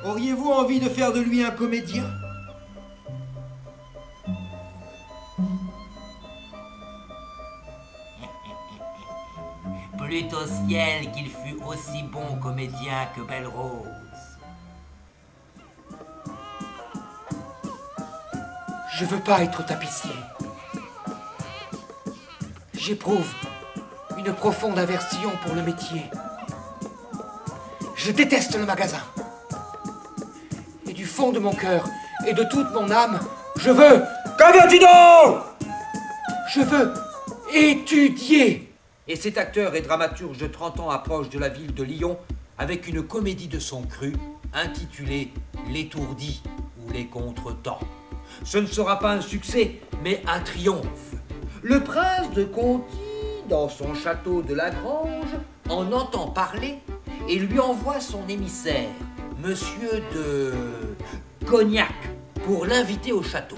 Auriez-vous envie de faire de lui un comédien? Plût au ciel qu'il fût aussi bon comédien que Belle-Rose. Je veux pas être tapissier. J'éprouve une profonde aversion pour le métier. Je déteste le magasin. Et du fond de mon cœur et de toute mon âme, je veux... Que veux-tu donc? Je veux étudier. Et cet acteur et dramaturge de 30 ans approche de la ville de Lyon avec une comédie de son cru intitulée L'étourdi ou les contretemps. Ce ne sera pas un succès, mais un triomphe. Le prince de Conti, dans son château de la Grange, en entend parler et lui envoie son émissaire, monsieur de Cognac, pour l'inviter au château.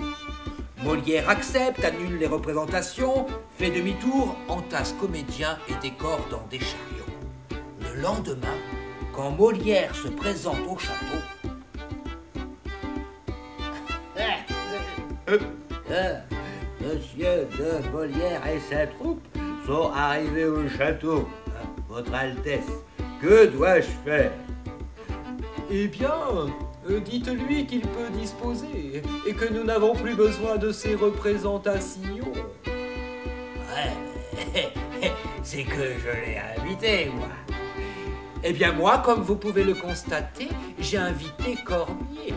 Molière accepte, annule les représentations, fait demi-tour, entasse comédiens et décors dans des chariots. Le lendemain, quand Molière se présente au château, Monsieur de Molière et sa troupe sont arrivés au château. Votre Altesse, que dois-je faire? Eh bien, dites-lui qu'il peut disposer et que nous n'avons plus besoin de ses représentations. Ouais, c'est que je l'ai invité, moi. Eh bien moi, comme vous pouvez le constater, j'ai invité Cormier.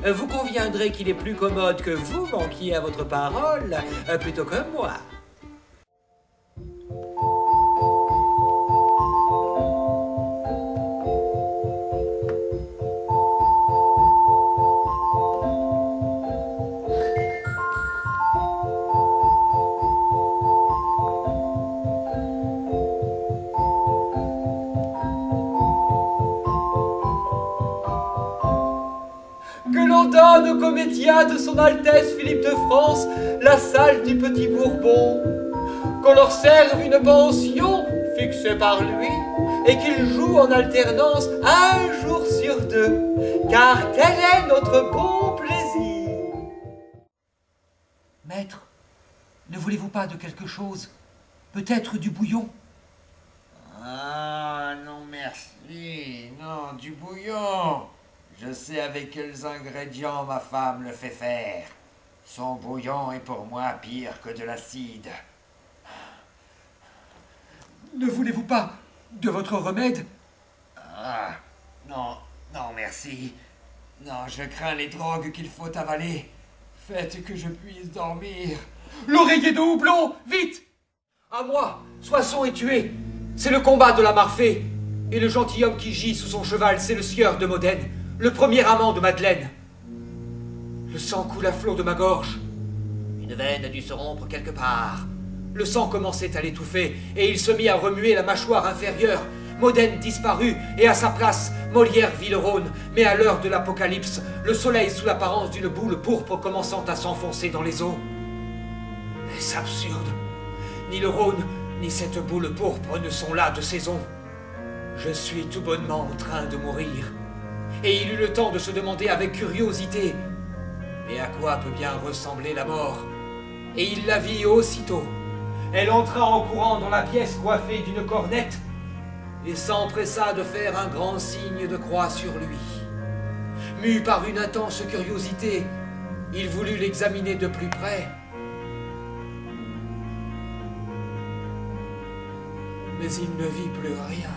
Vous conviendrez qu'il est plus commode que vous manquiez à votre parole, plutôt que moi. Que l'on donne aux comédiens de son Altesse Philippe de France la salle du Petit Bourbon, qu'on leur serve une pension fixée par lui et qu'ils jouent en alternance un jour sur deux, car tel est notre bon plaisir. Maître, ne voulez-vous pas de quelque chose? Peut-être du bouillon? Ah, non merci, non, du bouillon. Je sais avec quels ingrédients ma femme le fait faire. Son bouillon est pour moi pire que de l'acide. Ne voulez-vous pas de votre remède? Ah, non, non merci. Non, je crains les drogues qu'il faut avaler. Faites que je puisse dormir. L'oreiller de houblon, vite! À moi, Soissons est tué. C'est le combat de la Marfée. Et le gentilhomme qui gît sous son cheval, c'est le sieur de Modène, le premier amant de Madeleine. Le sang coule à flot de ma gorge. Une veine a dû se rompre quelque part. Le sang commençait à l'étouffer, et il se mit à remuer la mâchoire inférieure. Modène disparut, et à sa place, Molière vit le Rhône. Mais à l'heure de l'apocalypse, le soleil sous l'apparence d'une boule pourpre commençant à s'enfoncer dans les eaux. Est-ce absurde? Ni le Rhône, ni cette boule pourpre ne sont là de saison. Je suis tout bonnement en train de mourir. Et il eut le temps de se demander avec curiosité, mais à quoi peut bien ressembler la mort? Et il la vit aussitôt. Elle entra en courant dans la pièce coiffée d'une cornette et s'empressa de faire un grand signe de croix sur lui. Mu par une intense curiosité, il voulut l'examiner de plus près. Mais il ne vit plus rien.